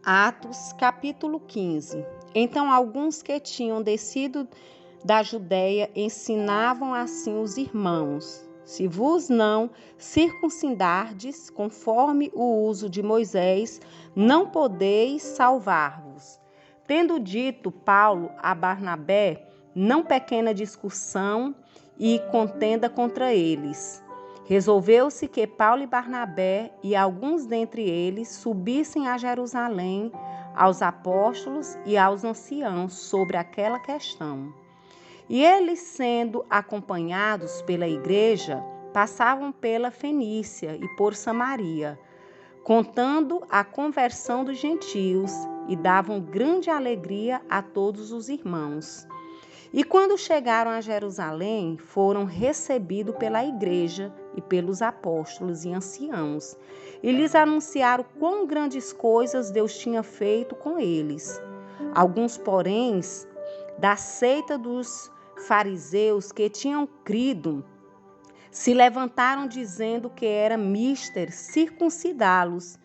Atos, capítulo 15. Então alguns que tinham descido da Judeia ensinavam assim os irmãos: se vos não circuncidardes conforme o uso de Moisés, não podeis salvar-vos. Tendo dito Paulo a Barnabé, não pequena discussão e contenda contra eles. Resolveu-se que Paulo e Barnabé e alguns dentre eles subissem a Jerusalém aos apóstolos e aos anciãos sobre aquela questão. E eles, sendo acompanhados pela igreja, passavam pela Fenícia e por Samaria, contando a conversão dos gentios, e davam grande alegria a todos os irmãos. E quando chegaram a Jerusalém, foram recebidos pela igreja e pelos apóstolos e anciãos, e lhes anunciaram quão grandes coisas Deus tinha feito com eles. Alguns, porém, da seita dos fariseus que tinham crido, se levantaram dizendo que era mister circuncidá-los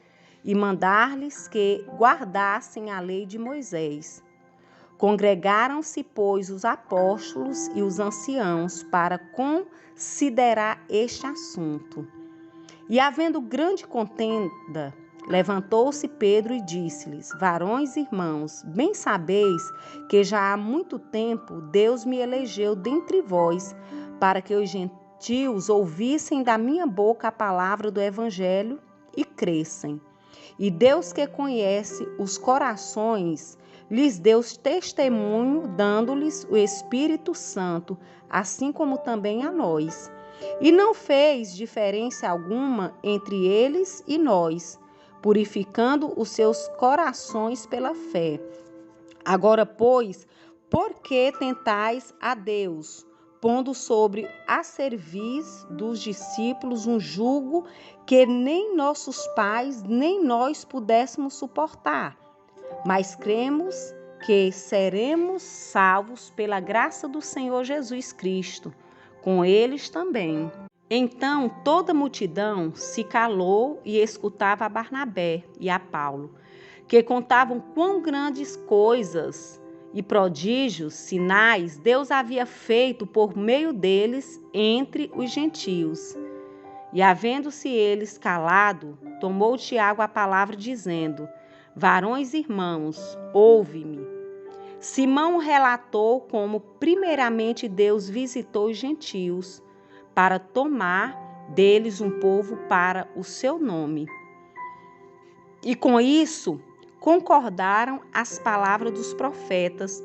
e mandar-lhes que guardassem a lei de Moisés. Congregaram-se, pois, os apóstolos e os anciãos para considerar este assunto. E, havendo grande contenda, levantou-se Pedro e disse-lhes: varões e irmãos, bem sabeis que já há muito tempo Deus me elegeu dentre vós, para que os gentios ouvissem da minha boca a palavra do evangelho e crescem. E Deus, que conhece os corações, lhes deu testemunho, dando-lhes o Espírito Santo, assim como também a nós. E não fez diferença alguma entre eles e nós, purificando os seus corações pela fé. Agora, pois, por que tentais a Deus, pondo sobre a cerviz dos discípulos um jugo que nem nossos pais, nem nós pudéssemos suportar? Mas cremos que seremos salvos pela graça do Senhor Jesus Cristo, com eles também. Então toda a multidão se calou e escutava a Barnabé e a Paulo, que contavam quão grandes coisas e prodígios, sinais, Deus havia feito por meio deles entre os gentios. E havendo-se eles calado, tomou Tiago a palavra, dizendo: varões e irmãos, ouve-me. Simão relatou como primeiramente Deus visitou os gentios, para tomar deles um povo para o seu nome. E com isso concordaram as palavras dos profetas,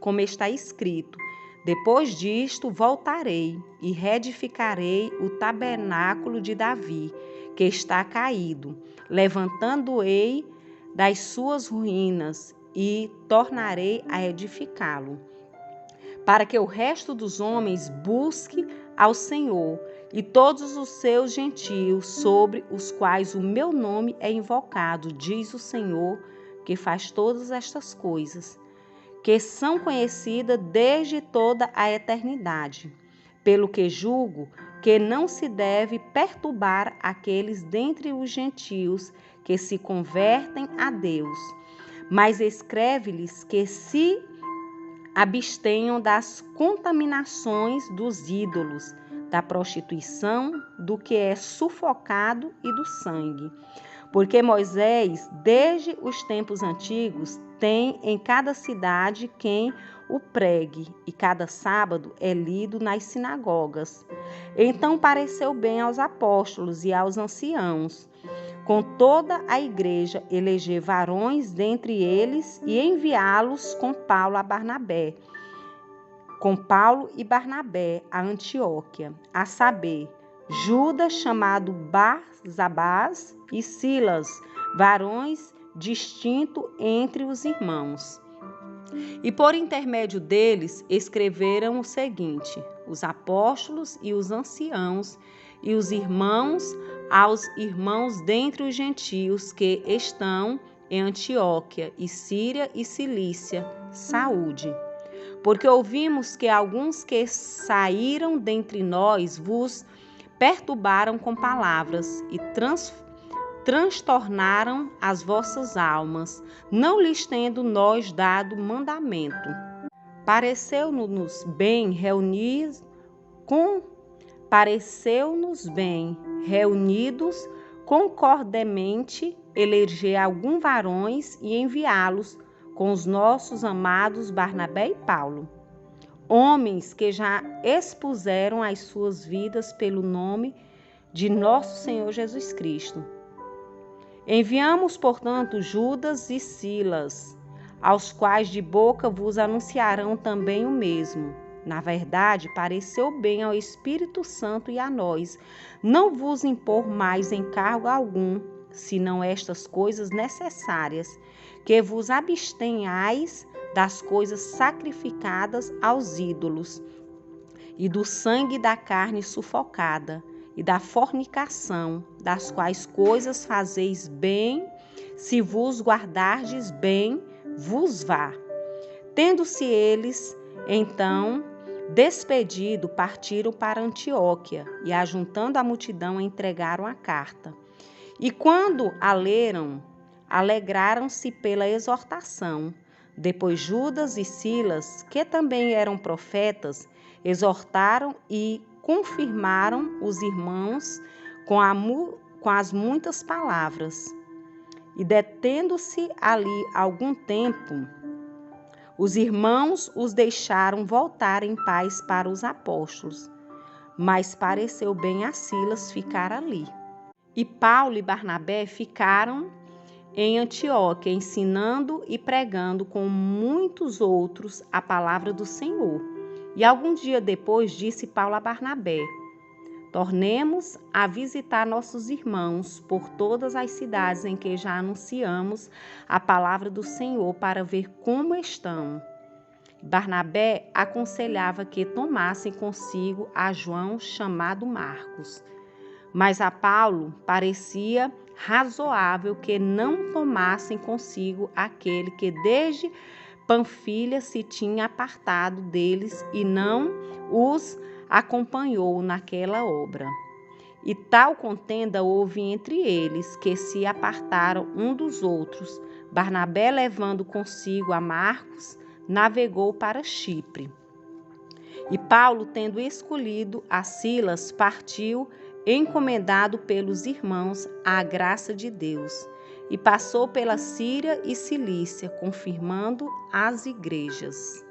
como está escrito: depois disto voltarei e reedificarei o tabernáculo de Davi, que está caído, levantando-ei das suas ruínas e tornarei a edificá-lo, para que o resto dos homens busque ao Senhor e todos os seus gentios, sobre os quais o meu nome é invocado, diz o Senhor, que faz todas estas coisas, que são conhecidas desde toda a eternidade. Pelo que julgo que não se deve perturbar aqueles dentre os gentios que se convertem a Deus, mas escreve-lhes que se abstenham das contaminações dos ídolos, da prostituição, do que é sufocado e do sangue. Porque Moisés, desde os tempos antigos, tem em cada cidade quem o pregue, e cada sábado é lido nas sinagogas. Então pareceu bem aos apóstolos e aos anciãos, com toda a igreja, eleger varões dentre eles e enviá-los com Paulo e Barnabé a Antioquia, a saber, Judas, chamado Barsabás, e Silas, varões distintos entre os irmãos. E por intermédio deles escreveram o seguinte: os apóstolos e os anciãos e os irmãos aos irmãos dentre os gentios que estão em Antioquia e Síria e Cilícia, saúde. Porque ouvimos que alguns que saíram dentre nós vos perturbaram com palavras e transtornaram as vossas almas, não lhes tendo nós dado mandamento. Pareceu-nos bem reunidos concordemente eleger alguns varões e enviá-los com os nossos amados Barnabé e Paulo, homens que já expuseram as suas vidas pelo nome de nosso Senhor Jesus Cristo. Enviamos, portanto, Judas e Silas, aos quais de boca vos anunciarão também o mesmo. Na verdade, pareceu bem ao Espírito Santo e a nós não vos impor mais encargo algum, senão estas coisas necessárias, que vos abstenhais das coisas sacrificadas aos ídolos, e do sangue da carne sufocada, e da fornicação, das quais coisas fazeis bem, se vos guardardes bem, vos vá. Tendo-se eles, então, despedido, partiram para Antioquia, e ajuntando a multidão, entregaram a carta. E quando a leram, alegraram-se pela exortação. Depois Judas e Silas, que também eram profetas, exortaram e confirmaram os irmãos com as muitas palavras. E detendo-se ali algum tempo, os irmãos os deixaram voltar em paz para os apóstolos, mas pareceu bem a Silas ficar ali. E Paulo e Barnabé ficaram em Antioquia, ensinando e pregando com muitos outros a palavra do Senhor. E algum dia depois disse Paulo a Barnabé: tornemos a visitar nossos irmãos por todas as cidades em que já anunciamos a palavra do Senhor para ver como estão. Barnabé aconselhava que tomassem consigo a João, chamado Marcos. Mas a Paulo parecia razoável que não tomassem consigo aquele que desde Panfilha se tinha apartado deles e não os acompanhou naquela obra. E tal contenda houve entre eles, que se apartaram um dos outros. Barnabé, levando consigo a Marcos, navegou para Chipre. E Paulo, tendo escolhido a Silas, partiu, encomendado pelos irmãos à graça de Deus, e passou pela Síria e Cilícia, confirmando as igrejas.